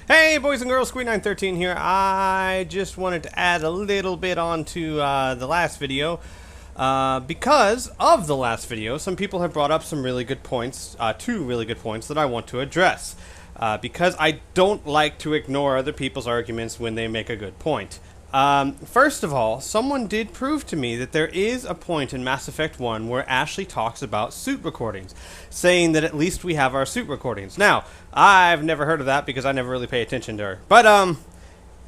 Hey boys and girls, Squee913 here. I just wanted to add a little bit onto the last video. Because of the last video, some people have brought up some really good points, two really good points that I want to address. Because I don't like to ignore other people's arguments when they make a good point. First of all, someone did prove to me that there is a point in Mass Effect 1 where Ashley talks about suit recordings, saying that at least we have our suit recordings. Now, I've never heard of that because I never really pay attention to her. But,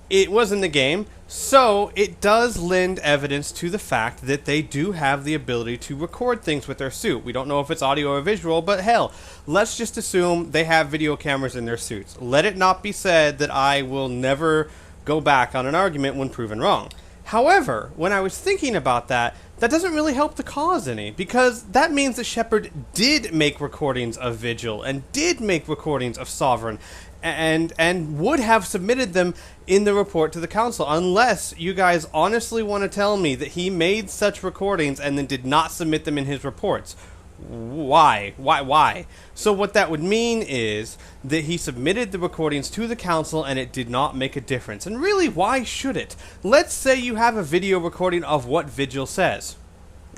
it was in the game, so it does lend evidence to the fact that they do have the ability to record things with their suit. We don't know if it's audio or visual, but hell, let's just assume they have video cameras in their suits. Let it not be said that I will never go back on an argument when proven wrong. However, when I was thinking about that, that doesn't really help the cause any, because that means that Shepard did make recordings of Vigil and did make recordings of Sovereign and would have submitted them in the report to the council, unless you guys honestly want to tell me that he made such recordings and then did not submit them in his reports. Why? So what that would mean is that he submitted the recordings to the council and it did not make a difference. And really, why should it? Let's say you have a video recording of what Vigil says.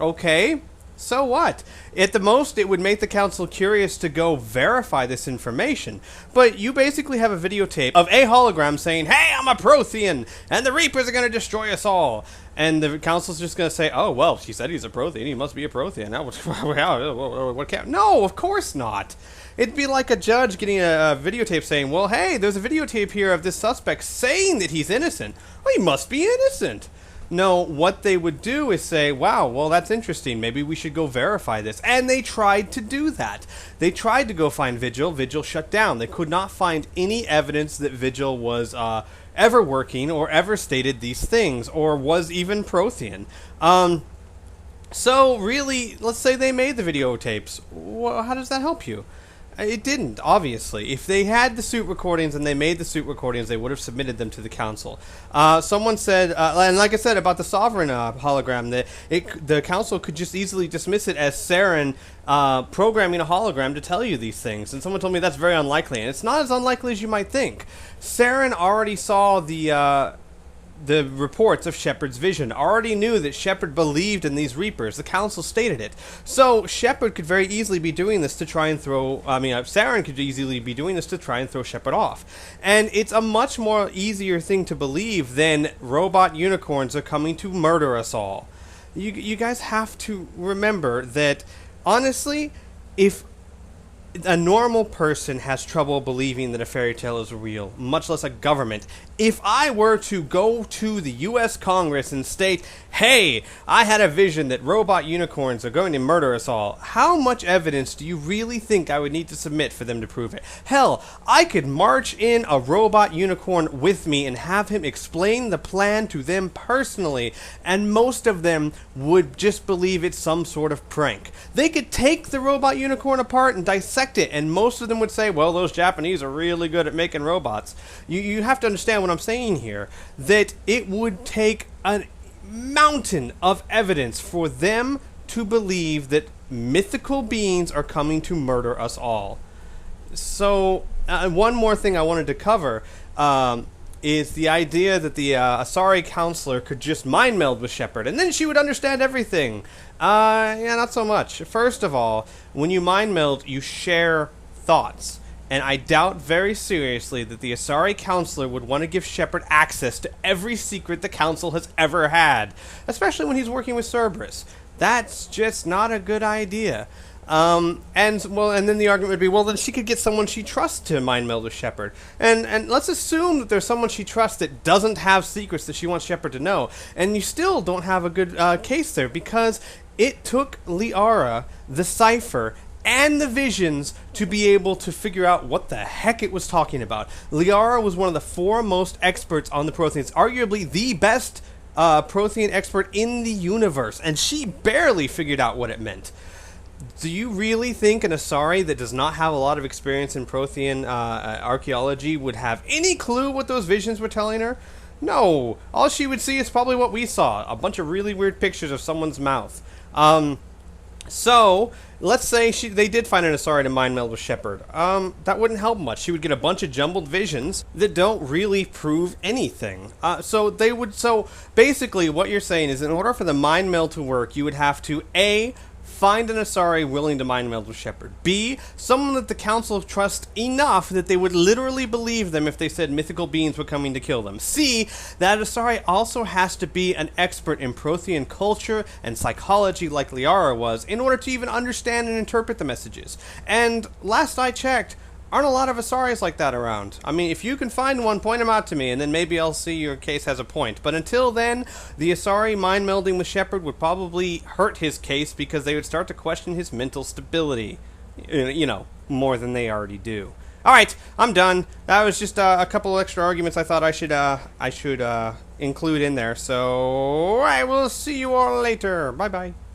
Okay, so what? At the most, it would make the council curious to go verify this information. But you basically have a videotape of a hologram saying, "Hey, I'm a Prothean, and the Reapers are going to destroy us all." And the council's just going to say, "Oh, well, she said he's a Prothean. He must be a Prothean." What can't? No, of course not. It'd be like a judge getting a videotape saying, "Well, hey, there's a videotape here of this suspect saying that he's innocent. Well, he must be innocent." No, what they would do is say, "Wow, well, that's interesting. Maybe we should go verify this." And they tried to do that. They tried to go find Vigil. Vigil shut down. They could not find any evidence that Vigil was ever working or ever stated these things or was even Prothean. So really, let's say they made the videotapes. Well, how does that help you? It didn't, obviously. If they had the suit recordings and they made the suit recordings, they would have submitted them to the council. Someone said, and like I said about the Sovereign hologram, that the council could just easily dismiss it as Saren programming a hologram to tell you these things. And someone told me that's very unlikely, and it's not as unlikely as you might think. Saren already saw the reports of Shepard's vision, already knew that Shepard believed in these Reapers. The council stated it. So Shepard could very easily be doing this to try and Saren could easily be doing this to try and throw Shepard off. And it's a much more easier thing to believe than robot unicorns are coming to murder us all. You guys have to remember that, honestly, if a normal person has trouble believing that a fairy tale is real, much less a government. If I were to go to the U.S. Congress and state, "Hey, I had a vision that robot unicorns are going to murder us all," how much evidence do you really think I would need to submit for them to prove it? Hell, I could march in a robot unicorn with me and have him explain the plan to them personally, and most of them would just believe it's some sort of prank. They could take the robot unicorn apart and dissect it, and most of them would say, "Well, those Japanese are really good at making robots." You have to understand what I'm saying here, that it would take a mountain of evidence for them to believe that mythical beings are coming to murder us all. So, one more thing I wanted to cover is the idea that the Asari counselor could just mind meld with Shepard, and then she would understand everything. Yeah, not so much. First of all, when you mind meld, you share thoughts. And I doubt very seriously that the Asari counselor would want to give Shepard access to every secret the council has ever had, especially when he's working with Cerberus. That's just not a good idea. And then the argument would be, well, then she could get someone she trusts to mind meld with Shepard. And let's assume that there's someone she trusts that doesn't have secrets that she wants Shepard to know. And you still don't have a good case there, because it took Liara, the Cypher, and the visions to be able to figure out what the heck it was talking about. Liara was one of the foremost experts on the Protheans, arguably the best Prothean expert in the universe, and she barely figured out what it meant. Do you really think an Asari that does not have a lot of experience in Prothean archaeology would have any clue what those visions were telling her? No. All she would see is probably what we saw, a bunch of really weird pictures of someone's mouth. So let's say they did find an Asari to mind meld with Shepard. That wouldn't help much. She would get a bunch of jumbled visions that don't really prove anything. So basically, what you're saying is, in order for the mind meld to work, you would have to find an Asari willing to mind meld with Shepard. B, someone that the Council trusts enough that they would literally believe them if they said mythical beings were coming to kill them. C, that Asari also has to be an expert in Prothean culture and psychology like Liara was in order to even understand and interpret the messages. And last I checked, aren't a lot of Asaris like that around. I mean, if you can find one, point them out to me, and then maybe I'll see your case has a point. But until then, the Asari mind melding with Shepard would probably hurt his case because they would start to question his mental stability. You know, more than they already do. Alright, I'm done. That was just a couple of extra arguments I thought I should include in there. So, I will see you all later. Bye-bye.